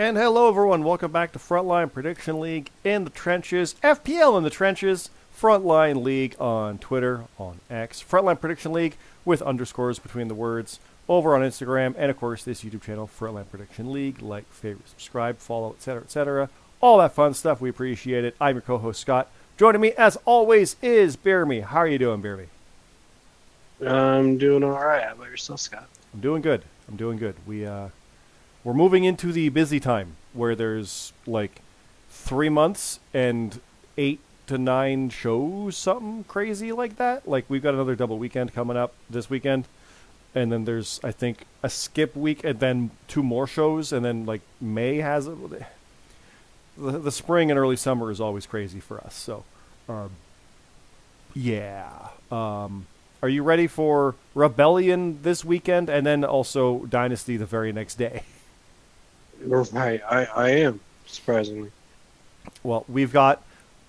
And hello, everyone. Welcome back to Frontline Prediction League in the trenches. FPL in the trenches. Frontline League on Twitter, on X. Frontline Prediction League with underscores between the words over on Instagram. And, of course, this YouTube channel, Frontline Prediction League. Like, favorite, subscribe, follow, etc., etc. All that fun stuff. We appreciate it. I'm your co-host, Scott. Joining me, as always, is BeerMe. How are you doing, BeerMe? I'm doing all right. How about yourself, Scott? I'm doing good. We're moving into the busy time where there's like 3 months and 8 to 9 shows, something crazy like that. Like we've got another double weekend coming up this weekend, and then there's I think a skip week and then 2 more shows, and then like May has the spring and early summer is always crazy for us. So, are you ready for Rebellion this weekend and then also Dynasty the very next day? Right, I am, surprisingly. Well, we've got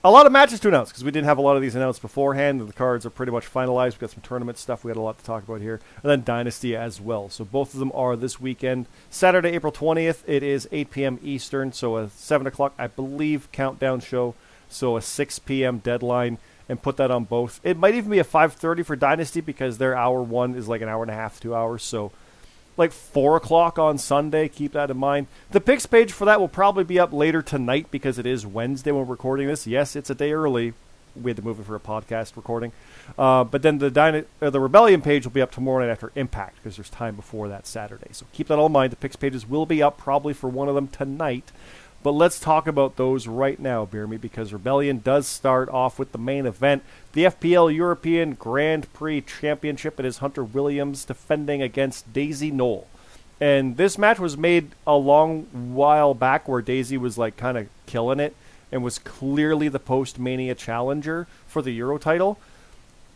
a lot of matches to announce because we didn't have a lot of these announced beforehand, and the cards are pretty much finalized. We've got some tournament stuff we had a lot to talk about here, and then Dynasty as well. So both of them are this weekend. Saturday, April 20th, it is 8 p.m. Eastern, so a 7 o'clock, I believe, countdown show, so a 6 p.m. deadline, and put that on both. It might even be a 5:30 for Dynasty because their hour one is like an hour and a half, 2 hours, so like 4 o'clock on Sunday. Keep that in mind. The picks page for that will probably be up later tonight because it is Wednesday when we're recording this. Yes, it's a day early. We had to move it for a podcast recording. But then the Rebellion page will be up tomorrow night after Impact because there's time before that Saturday. So keep that all in mind. The picks pages will be up probably for one of them tonight. But let's talk about those right now, BeerMe, because Rebellion does start off with the main event. The FPL European Grand Prix Championship. It is Hunter Williams defending against Daisy Knoll. And this match was made a long while back where Daisy was like kind of killing it and was clearly the post-Mania challenger for the Euro title.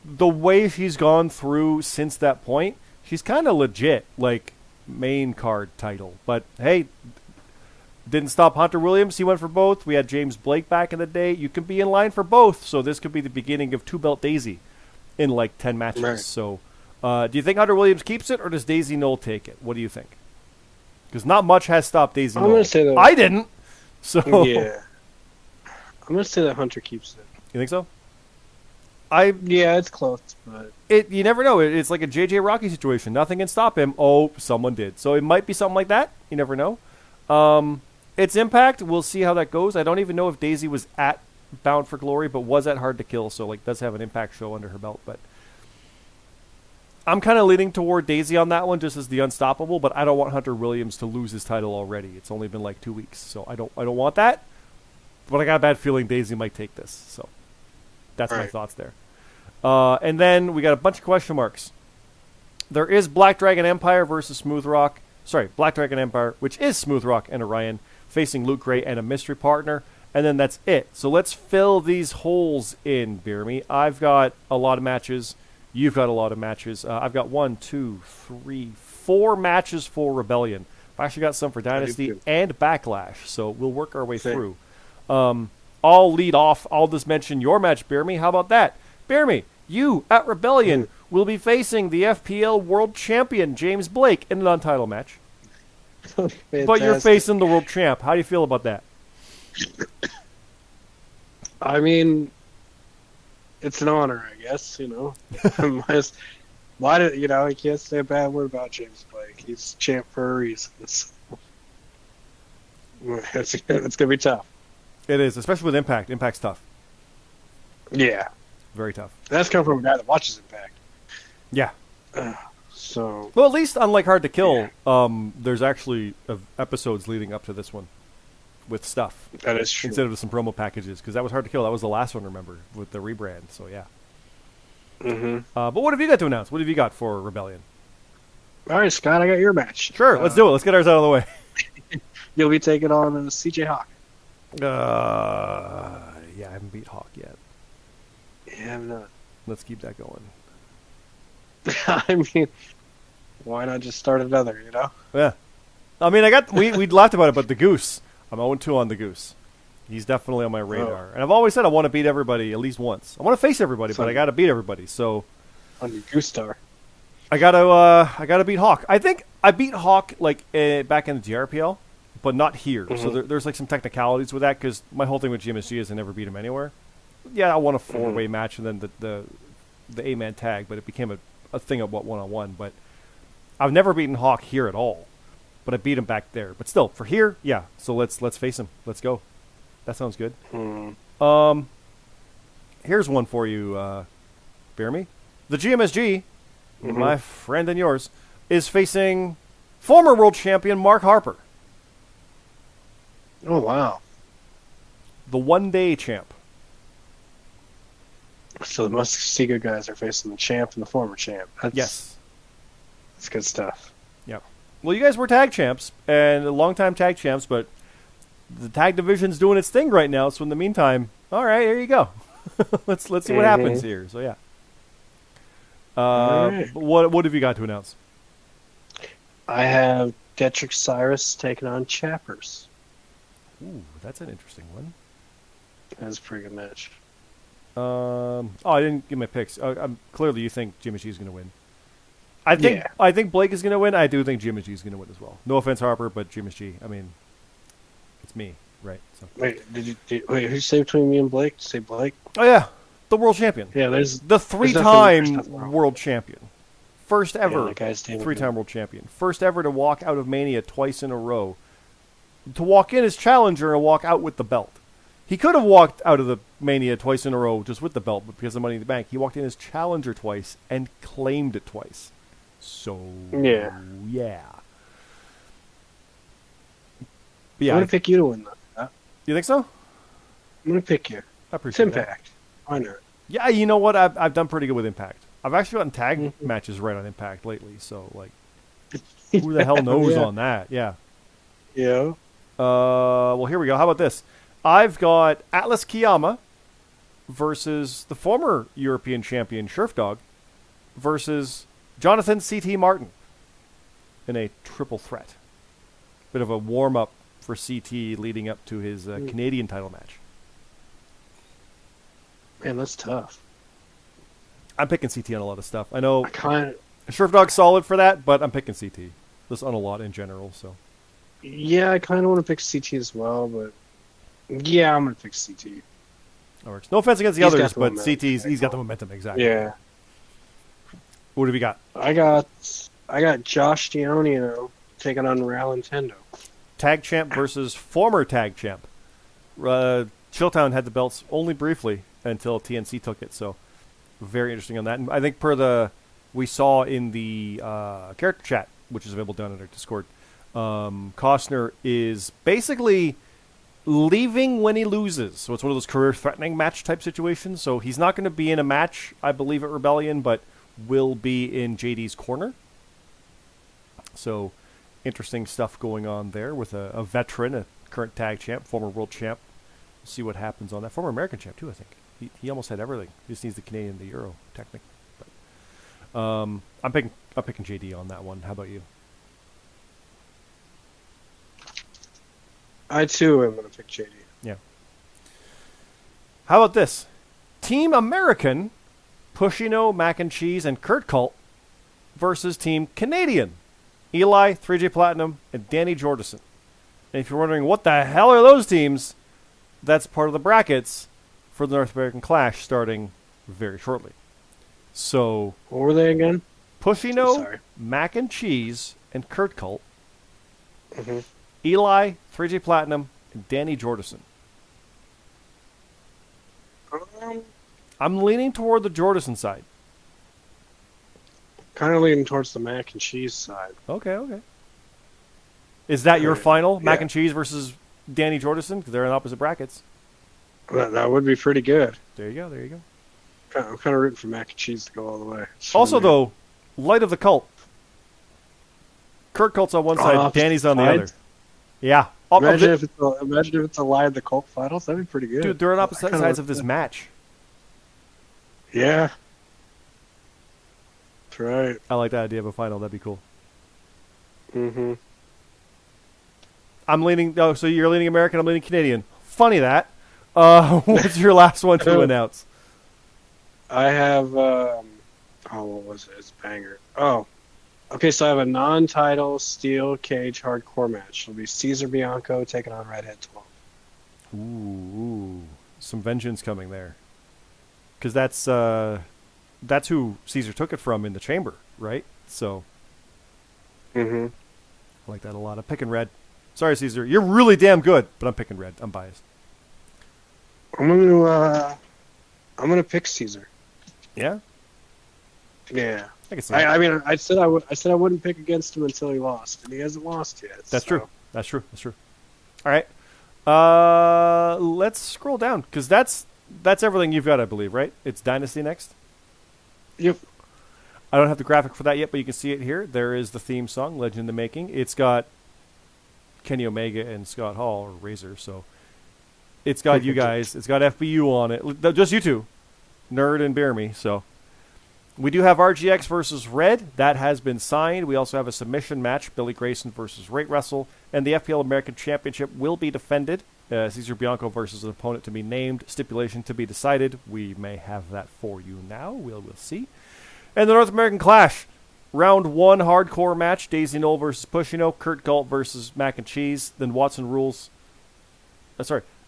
The way she's gone through since that point, she's kind of legit, like main card title. But hey, didn't stop Hunter Williams. He went for both. We had James Blake back in the day. You can be in line for both. So this could be the beginning of two-belt Daisy in like 10 matches. Right. So do you think Hunter Williams keeps it or does Daisy Knoll take it? What do you think? Because not much has stopped Daisy Knoll. I'm going to say that. I didn't. So Yeah. I'm going to say that Hunter keeps it. You think so? Yeah, it's close, but You never know. It's like a JJ Rocky situation. Nothing can stop him. Oh, someone did. So it might be something like that. You never know. It's Impact. We'll see how that goes. I don't even know if Daisy was at Bound for Glory, but was at Hard to Kill, so like does have an Impact show under her belt. But I'm kind of leaning toward Daisy on that one, just as the unstoppable. But I don't want Hunter Williams to lose his title already. It's only been like 2 weeks, so I don't want that. But I got a bad feeling Daisy might take this. So that's my thoughts there. And then we got a bunch of question marks. There is Black Dragon Empire versus Smooth Rock. Sorry, Black Dragon Empire, which is Smooth Rock and Orion, facing Luke Gray and a mystery partner, and then that's it. So let's fill these holes in, BeerMe. I've got a lot of matches. You've got a lot of matches. I've got 4 matches for Rebellion. I've actually got some for Dynasty and Backlash, so we'll work our way through. I'll lead off. I'll just mention your match, BeerMe. How about that? BeerMe, you at Rebellion will be facing the FPL World Champion, James Blake, in an untitled match. But you're facing the world champ. How do you feel about that? I mean, it's an honor, I guess, you know. Why did I can't say a bad word about James Blake. He's champ for a reason. It's going to be tough. It is, especially with Impact. Impact's tough. Yeah. Very tough. That's coming from a guy that watches Impact. Yeah. So well, at least unlike Hard to Kill, there's actually episodes leading up to this one with stuff. That is true. Instead of some promo packages, because that was Hard to Kill. That was the last one, remember, with the rebrand. So yeah. Mm-hmm. But what have you got to announce? What have you got for Rebellion? All right, Scott, I got your match. Sure, let's do it. Let's get ours out of the way. You'll be taking on CJ Hawk. Yeah, I haven't beat Hawk yet. Yeah, I'm not. Let's keep that going. I mean, why not just start another, you know? Yeah. I mean, we laughed about it, but the Goose, I'm 0-2 on the Goose. He's definitely on my radar. And I've always said I want to beat everybody at least once. I want to face everybody, but I got to beat everybody. So on your Goose Star. I got to beat Hawk. I think I beat Hawk like back in the GRPL, but not here. Mm-hmm. So there's like some technicalities with that because my whole thing with GMSG is I never beat him anywhere. Yeah, I won a 4-way match and then the 8-man tag, but it became a thing of what 1-on-1. But I've never beaten Hawk here at all, but I beat him back there. But still, for here, yeah. So let's face him. Let's go. That sounds good. Here's one for you, BeerMe. The GMSG, my friend and yours, is facing former world champion Mark Harper. Oh, wow. The one-day champ. So the Muskega guys are facing the champ and the former champ. Yes. That's good stuff. Yep. Well, you guys were tag champs and long-time tag champs, but the tag division's doing its thing right now. So in the meantime, all right, here you go. let's see what happens here. So yeah. Right. What have you got to announce? I have Detrick Cyrus taking on Chappers. Ooh, that's an interesting one. That's a pretty good match. I didn't give my picks. Clearly, you think GMSG is going to win. I think Blake is going to win. I do think GMSG is going to win as well. No offense, Harper, but GMSG. I mean, it's me, right? So. Wait, who'd you say between me and Blake? Did you say Blake? Oh yeah, the world champion. Yeah, there's the 3-time world champion, first ever 3-time world champion, first ever to walk out of Mania twice in a row, to walk in as challenger and walk out with the belt. He could have walked out of the Mania twice in a row just with the belt, but because of Money in the Bank, he walked in as challenger twice and claimed it twice. So yeah. I'm gonna pick you to win though. You think so? I'm gonna pick you. I appreciate it's Impact. Why not? Yeah, you know what? I've done pretty good with Impact. I've actually gotten tag matches right on Impact lately. So like, who the hell knows on that? Yeah. Yeah. Well, here we go. How about this? I've got Atlas Kiyama versus the former European champion Scherfdog versus Jonathan C.T. Martin in a triple threat. Bit of a warm-up for C.T. leading up to his Canadian title match. Man, that's tough. I'm picking C.T. on a lot of stuff. I know Scherfdog's solid for that, but I'm picking C.T. Just on a lot in general. So. Yeah, I kind of want to pick C.T. as well, but yeah, I'm going to pick C.T. That works. No offense against the others, but he's got the momentum, exactly. Yeah. What have you got? I got Josh Dionio taking on Real Nintendo. Tag champ versus former tag champ. Chilltown had the belts only briefly until TNC took it, so very interesting on that. And I think we saw in the character chat, which is available down in our Discord, Costner is basically leaving when he loses. So it's one of those career-threatening match type situations. So he's not going to be in a match, I believe, at Rebellion, but will be in JD's corner. So interesting stuff going on there with a veteran, a current tag champ, former world champ. We'll see what happens on that. Former American champ, too, I think. He almost had everything. He just needs the Canadian and the Euro, technically. But, I'm picking JD on that one. How about you? I, too, am going to pick JD. Yeah. How about this? Team American, Pushino, Mac and Cheese, and Kurt Cult versus Team Canadian, Eli, 3J Platinum, and Danny Jordison. And if you're wondering what the hell are those teams, that's part of the brackets for the North American Clash starting very shortly. So, what were they again? Pushino, Mac and Cheese, and Kurt Cult. Mm-hmm. Eli, 3J Platinum, and Danny Jordison. I'm leaning toward the Jordison side. Kind of leaning towards the Mac and Cheese side. Okay. Is that your final? Yeah. Mac and Cheese versus Danny Jordison? Because they're in opposite brackets. That would be pretty good. There you go. I'm kind of rooting for Mac and Cheese to go all the way. Also, though, Light of the Cult. Kurt Cult's on one side, Danny's on the other. Yeah. Imagine if it's a Light of the Cult finals. That'd be pretty good. Dude, they're on opposite sides of this match. Yeah. That's right. I like that idea of a final. That'd be cool. Mm-hmm. I'm leaning... Oh, so you're leaning American, I'm leaning Canadian. Funny that. What's your last one to announce? I have... what was it? It's a banger. Oh. Okay, so I have a non-title steel cage hardcore match. It'll be Caesar Bianco taking on Redhead 12. Ooh, some vengeance coming there. Because that's who Caesar took it from in the chamber, right? So Mm-hmm. I like that a lot. I'm picking red. Sorry, Caesar. You're really damn good, but I'm picking red. I'm biased. I'm gonna pick Caesar. Yeah? Yeah. I can see that. I mean, I said I wouldn't pick against him until he lost, and he hasn't lost yet. That's so. true. That's true. That's true. All right. Let's scroll down, because that's everything you've got, I believe, right? It's Dynasty next? Yep. I don't have the graphic for that yet, but you can see it here. There is the theme song, Legend in the Making. It's got Kenny Omega and Scott Hall, or Razor, so it's got you guys. It's got FBU on it. Just you two, Nerd and BeerMe. So we do have RGX versus Red. That has been signed. We also have a submission match, Billy Grayson versus Rate Wrestle, and the FPL American Championship will be defended. Cesar Bianco versus an opponent to be named. Stipulation to be decided. We may have that for you now. We'll see. And the North American Clash. Round 1 hardcore match. Daisy Knoll versus Pushino. Kurt Galt versus Mac and Cheese. Then Watson Rules.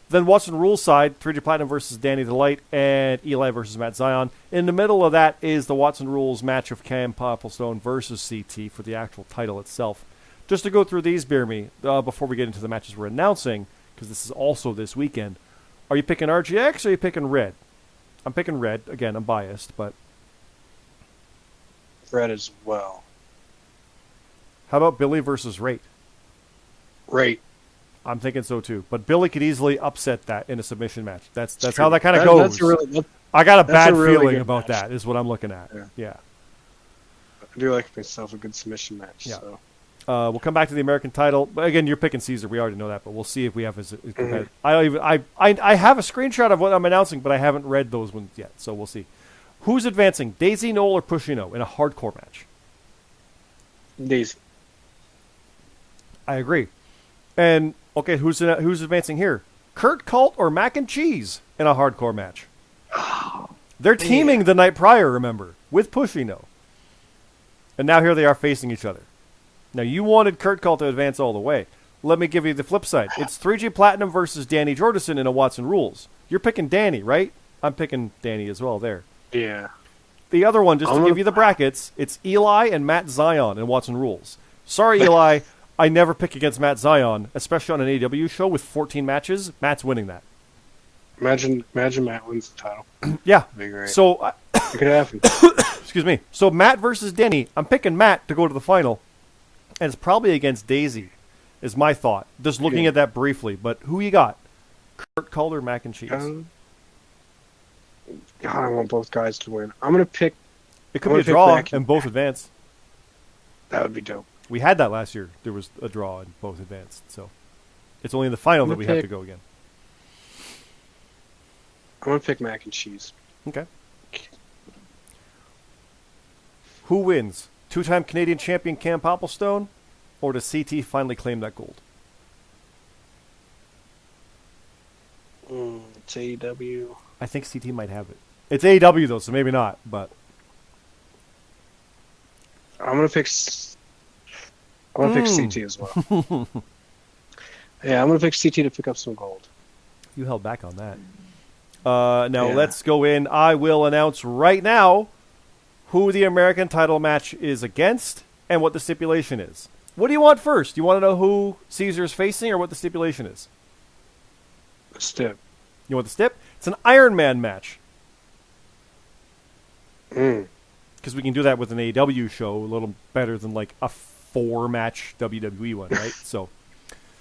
Then Watson Rules side. 3G Platinum versus Danny Delight. And Eli versus Matt Zion. In the middle of that is the Watson Rules match of Cam Popplestone versus CT for the actual title itself. Just to go through these, BeerMe, before we get into the matches we're announcing, because this is also this weekend. Are you picking RGX or are you picking Red? I'm picking Red. Again, I'm biased, but... Red as well. How about Billy versus Rate? Rate. I'm thinking so too. But Billy could easily upset that in a submission match. That's true. how that kind of goes. I got a bad feeling about match. that, is what I'm looking at. Yeah. I do like myself a good submission match. Yeah. So. We'll come back to the American title. But again, you're picking Caesar. We already know that, but we'll see if we have his competitive. I have a screenshot of what I'm announcing, but I haven't read those ones yet, so we'll see. Who's advancing, Daisy Knoll or Pushino in a hardcore match? Daisy. I agree. And okay, who's advancing here? Kurt Galt or Mac and Cheese in a hardcore match? They're teaming the night prior, remember, with Pushino. And now here they are facing each other. Now you wanted Kurt Galt to advance all the way. Let me give you the flip side. It's 3G Platinum versus Danny Jordison in a Watson Rules. You're picking Danny, right? I'm picking Danny as well there. Yeah. The other one, just to give you the brackets, it's Eli and Matt Zion in Watson Rules. Sorry, Eli, I never pick against Matt Zion, especially on an AEW show with 14 matches. Matt's winning that. Imagine Matt wins the title. Yeah. That'd be great. So, it could happen. excuse me. So Matt versus Denny. I'm picking Matt to go to the final, and it's probably against Daisy, is my thought. Just looking at that briefly. But who you got? Kurt Galt or Mac and Cheese? God, I want both guys to win. I'm gonna pick. It could be a draw and both advance. That would be dope. We had that last year. There was a draw and both advanced. So it's only in the final that we have to go again. I'm gonna pick Mac and Cheese. Okay. Who wins? Two-time Canadian champion Cam Popplestone, or does CT finally claim that gold? It's AEW. I think CT might have it. It's AEW though, so maybe not. But I'm gonna pick. I'm gonna pick CT as well. Yeah, I'm gonna pick CT to pick up some gold. You held back on that. Now let's go in. I will announce right now who the American title match is against and what the stipulation is. What do you want first? Do you want to know who Caesar's facing or what the stipulation is? The stip. You want the stip? It's an Iron Man match. Because we can do that with an AEW show a little better than like a 4-match WWE one, right? So,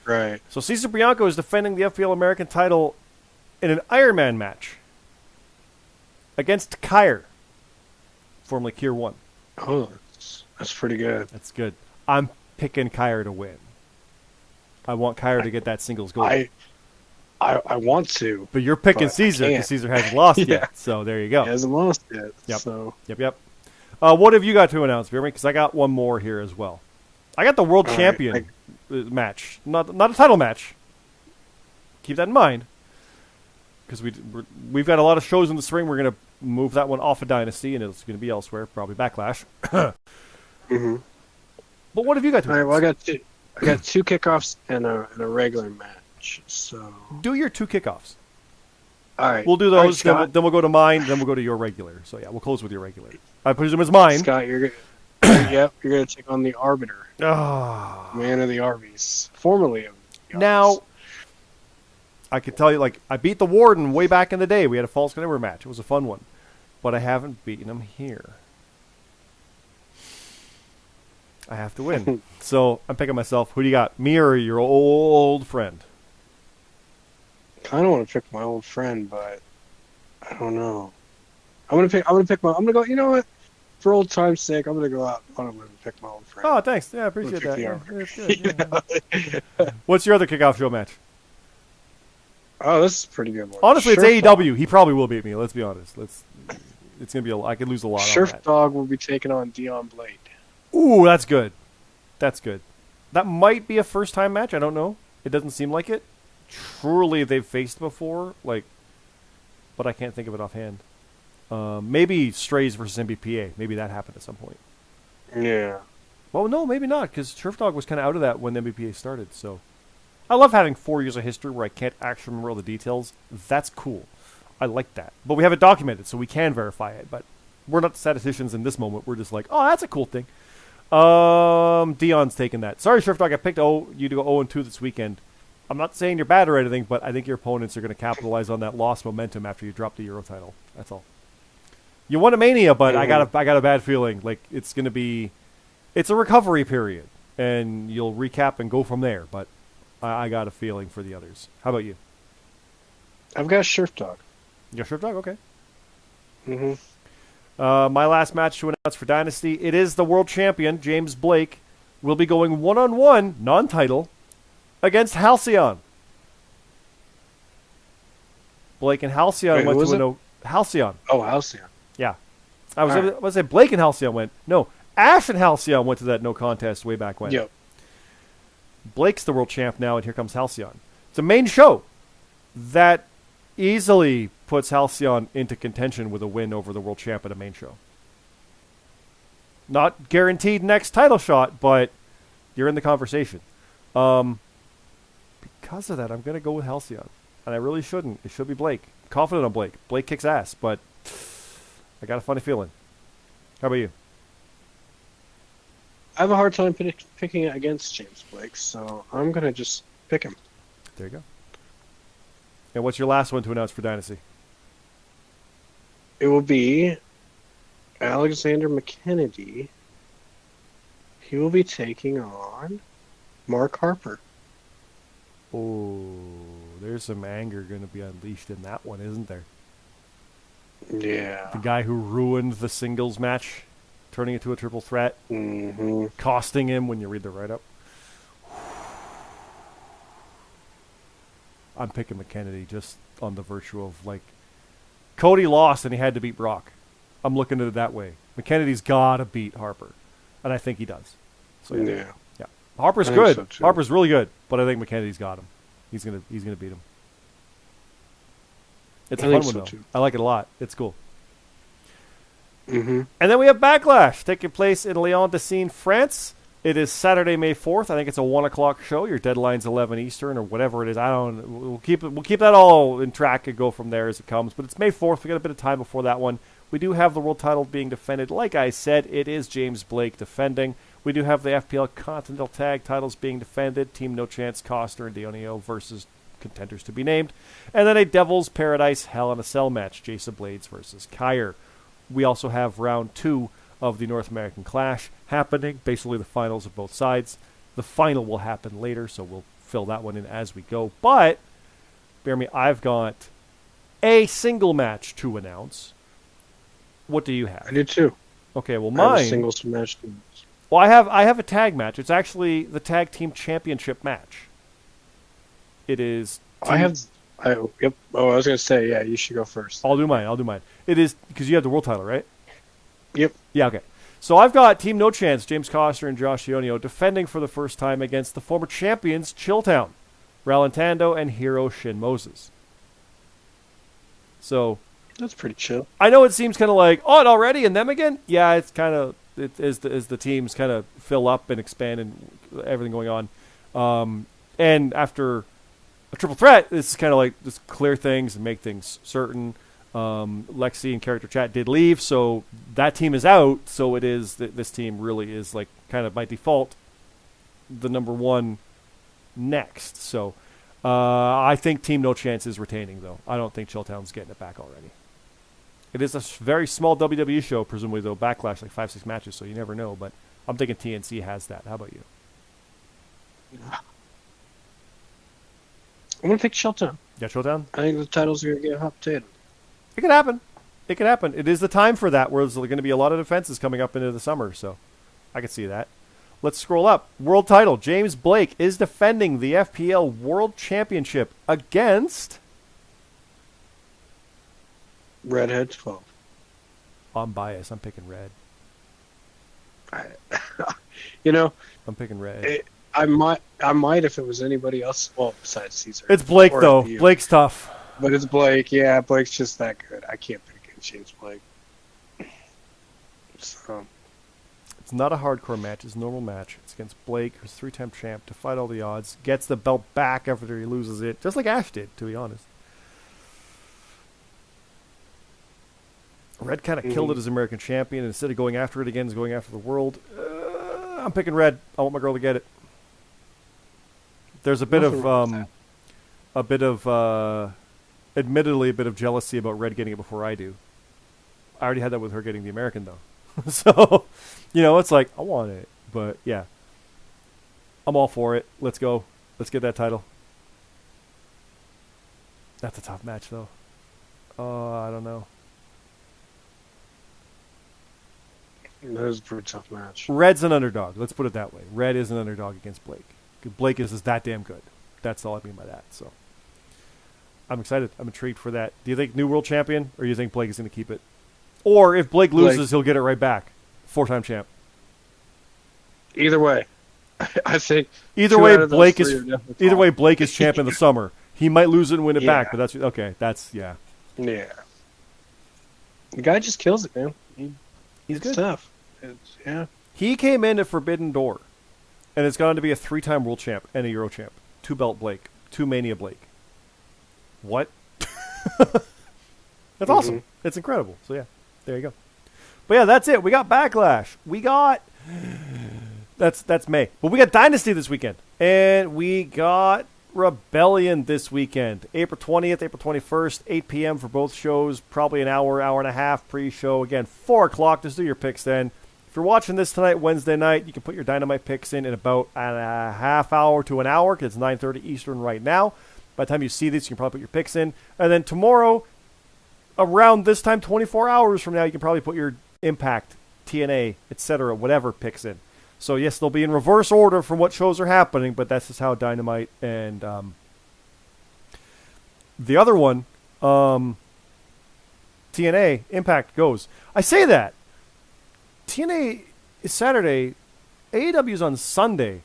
right. So Cesar Bianco is defending the FPL American title in an Iron Man match against Kyer, formerly Kier 1. Oh, that's pretty good. That's good. I'm picking Kyer to win. I want Kyer to get that singles goal. I want to. But you're picking Caesar because Caesar hasn't lost yet. So there you go. He hasn't lost yet. Yep. So. Yep. What have you got to announce, BeerMe? Because I got one more here as well. I got the world champion match, not a title match. Keep that in mind. Because we've got a lot of shows in the spring. We're going to move that one off of Dynasty, and it's going to be elsewhere, probably Backlash. But what have you got to All right. announce? Well, I got two kickoffs and a regular match. So Do your 2 kickoffs. all right. We'll do All right, those, Scott. then we'll go to mine, then we'll go to your regular. So, yeah, we'll close with your regular. I presume it's mine. Scott, you're gonna take on the Arbiter, Ah. man of the Arby's, formerly of the Arby's. Now, I can tell you, like, I beat the Warden way back in the day. We had a False Connector match. It was a fun one. But I haven't beaten him here. I have to win. So, I'm picking myself. Who do you got? Me or your old friend? kind of want to pick my old friend, but I don't know. I'm gonna go. You know what? For old time's sake, I'm gonna go out on a limb and pick my old friend. Oh, thanks. Yeah, I appreciate that. the Yeah, Arbiter. it's good. Yeah. What's your other kickoff show match? Oh, this is a pretty good one. Honestly, it's Surf AEW. He probably will beat me. Let's be honest. It's gonna be. I could lose a lot. Surf on that. Dog will be taking on Dion Blade. Ooh, that's good. That's good. That might be a first-time match. I don't know. It doesn't seem like it. Truly, they've faced before, but I can't think of it offhand. Maybe Strays versus MBPA. Maybe that happened at some point. Yeah. Well, no, maybe not, because Surf Dog was kind of out of that when MBPA started. So, I love having 4 years of history where I can't actually remember all the details. That's cool. I like that. But we have it documented, so we can verify it. But we're not statisticians in this moment. We're just like, oh, that's a cool thing. Dion's taking that. Sorry, Surf Dog. I picked you to go 0-2 this weekend. I'm not saying you're bad or anything, but I think your opponents are going to capitalize on that lost momentum after you drop the Euro title. That's all. You won a Mania, but I got a bad feeling. Like it's a recovery period, and you'll recap and go from there. But I got a feeling for the others. How about you? I've got Surf Dog. You got Surf Dog? Okay. Mm-hmm. My last match to announce for Dynasty, it is the world champion, James Blake, will be going one-on-one, non-title, against Halcyon. Blake and Halcyon Wait, went who to was Halcyon. Oh, Halcyon. Yeah. I was going to say Blake and Halcyon went. No, Ash and Halcyon went to that no contest way back when. Yep. Blake's the world champ now, and here comes Halcyon. It's a main show that easily puts Halcyon into contention with a win over the world champ at a main show. Not guaranteed next title shot, but you're in the conversation. Because of that, I'm going to go with Halcyon. And I really shouldn't. It should be Blake. Confident on Blake. Blake kicks ass, but I got a funny feeling. How about you? I have a hard time picking it against James Blake, so I'm going to just pick him. There you go. And what's your last one to announce for Dynasty? It will be Alexander McKennedy. He will be taking on Mark Harper. Oh, there's some anger going to be unleashed in that one, isn't there? Yeah. The guy who ruined the singles match, turning it to a triple threat, costing him when you read the write-up. I'm picking McKennedy just on the virtue of, Cody lost and he had to beat Brock. I'm looking at it that way. McKennedy's got to beat Harper, and I think he does. So yeah. Harper's good. So too. Harper's really good, but I think McKennedy's got him. He's gonna beat him. It's a fun one, though. Too. I like it a lot. It's cool. Mm-hmm. And then we have Backlash taking place in Lyon de Seine, France. It is Saturday, May 4th. I think it's a 1 o'clock show. Your deadline's 11 Eastern or whatever it is. I don't. We'll keep that all in track and go from there as it comes. But it's May 4th. We got a bit of time before that one. We do have the world title being defended. Like I said, it is James Blake defending. We do have the FPL Continental Tag titles being defended. Team No Chance, Coster, and Dionio versus contenders to be named. And then a Devil's Paradise Hell in a Cell match. Jason Blades versus Kyer. We also have round 2 of the North American Clash happening. Basically the finals of both sides. The final will happen later, so we'll fill that one in as we go. But, BeerMe, I've got a single match to announce. What do you have? I do too. Okay, well I have mine... a singles match. Well, I have a tag match. It's actually the tag team championship match. It is... Yep. Oh, I was going to say, yeah, you should go first. I'll do mine. It is... Because you have the world title, right? Yep. Yeah, okay. So I've got Team No Chance, James Coster and Josh Ionio, defending for the first time against the former champions, Chilltown, Ralantando, and Hero Shin Moses. So... That's pretty chill. I know it seems kind of like, oh, it already and them again? Yeah, it's kind of as the teams kind of fill up and expand and everything going on. And after a triple threat, this is kind of like just clear things and make things certain. Lexi and Character Chat did leave, so that team is out. So it is this team really is like kind of by default the number one next. So I think Team No Chance is retaining, though. I don't think Chilltown's getting it back already. It is a very small WWE show, presumably, though. Backlash, like 5-6 matches, so you never know. But I'm thinking TNC has that. How about you? I'm going to pick Chilltown. Yeah, Chilltown? I think the titles are going to get hot potato. It could happen. It could happen. It is the time for that, where there's going to be a lot of defenses coming up into the summer, so I could see that. Let's scroll up. World title. James Blake is defending the FPL World Championship against... Redhead 12. I'm biased. I'm picking red. I'm picking red. I might if it was anybody else. Well, besides Caesar. It's Blake, though. Blake's tough. But it's Blake. Yeah, Blake's just that good. I can't pick against James Blake. So... It's not a hardcore match. It's a normal match. It's against Blake, who's 3-time champ, to fight all the odds. Gets the belt back after he loses it, just like Ash did, to be honest. Red kind of killed it as American champion. And instead of going after it again, is going after the world. I'm picking red. I want my girl to get it. There's admittedly a bit of jealousy about Red getting it before I do. I already had that with her getting the American, though. So, it's like, I want it. But, yeah. I'm all for it. Let's go. Let's get that title. That's a tough match, though. I don't know. That is a pretty tough match. Red's an underdog. Let's put it that way. Red is an underdog against Blake. Blake is that damn good. That's all I mean by that. So, I'm excited. I'm intrigued for that. Do you think new world champion, or do you think Blake is going to keep it? Or if Blake loses, he'll get it right back. 4-time champ. Either way, I think. Either way, Blake is champ in the summer. He might lose it and win it back, but that's okay. That's yeah. Yeah. The guy just kills it, man. He's good. Tough. He came in at Forbidden Door, and it's gone to be a 3-time world champ and a Euro champ. 2-belt Blake, 2 Mania Blake. What? That's awesome. It's incredible. So yeah. There you go. But yeah, that's it. We got Backlash. We got... That's May. But we got Dynasty this weekend. And we got Rebellion this weekend. April 20th, April 21st, 8 p.m. for both shows. Probably an hour and a half pre-show. Again, 4 o'clock. Just do your picks then. If you're watching this tonight, Wednesday night, you can put your Dynamite picks in about a half hour to an hour, because it's 9:30 Eastern right now. By the time you see this, you can probably put your picks in. And then tomorrow... around this time, 24 hours from now, you can probably put your Impact, TNA, etc., whatever picks in. So, yes, they'll be in reverse order from what shows are happening, but that's just how Dynamite and the other one, TNA, Impact goes. I say that. TNA is Saturday. AEW is on Sunday.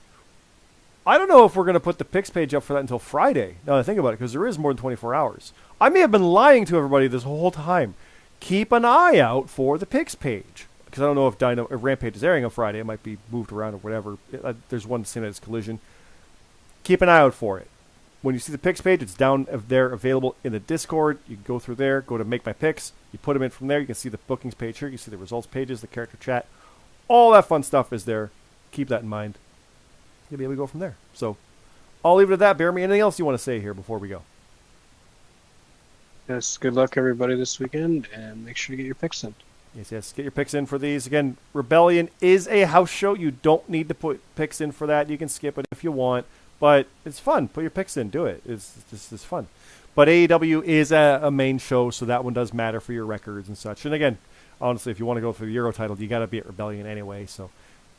I don't know if we're going to put the picks page up for that until Friday, now that I think about it, because there is more than 24 hours. I may have been lying to everybody this whole time. Keep an eye out for the picks page, because I don't know if Rampage is airing on Friday. It might be moved around or whatever. There's one seen as Collision. Keep an eye out for it. When you see the picks page, it's down there available in the Discord. You can go through there, go to Make My Picks. You put them in from there. You can see the bookings page here. You can see the results pages, the character chat. All that fun stuff is there. Keep that in mind. You'll be able to go from there. So I'll leave it at that. BeerMe, anything else you want to say here before we go? Yes, good luck everybody this weekend, and make sure to get your picks in. Yes, get your picks in for these. Again, Rebellion is a house show. You don't need to put picks in for that. You can skip it if you want, but it's fun. Put your picks in. Do it. It's fun. But AEW is a main show, so that one does matter for your records and such. And again, honestly, if you want to go for the Euro title, you got to be at Rebellion anyway, so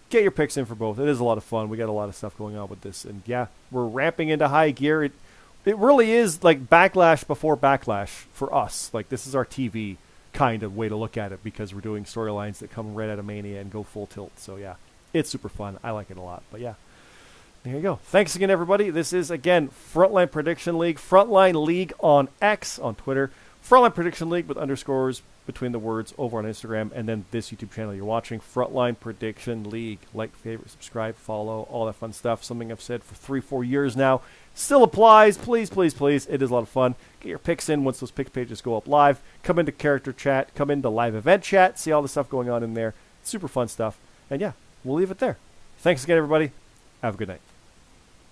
get your picks in for both. It is a lot of fun. We got a lot of stuff going on with this, and yeah, we're ramping into high gear. It really is like Backlash before Backlash for us. Like, this is our TV kind of way to look at it, because we're doing storylines that come right out of Mania and go full tilt. So yeah, it's super fun. I like it a lot. But yeah, there you go. Thanks again, everybody. This is, again, Frontline Prediction League, Frontline League on X, on Twitter, Frontline Prediction League with underscores between the words over on Instagram, and then this YouTube channel you're watching, Frontline Prediction League. Like, favorite, subscribe, follow, all that fun stuff. Something I've said for 3-4 years now. Still applies. Please, please, please. It is a lot of fun. Get your picks in once those pick pages go up live. Come into character chat. Come into live event chat. See all the stuff going on in there. Super fun stuff. And yeah, we'll leave it there. Thanks again, everybody. Have a good night.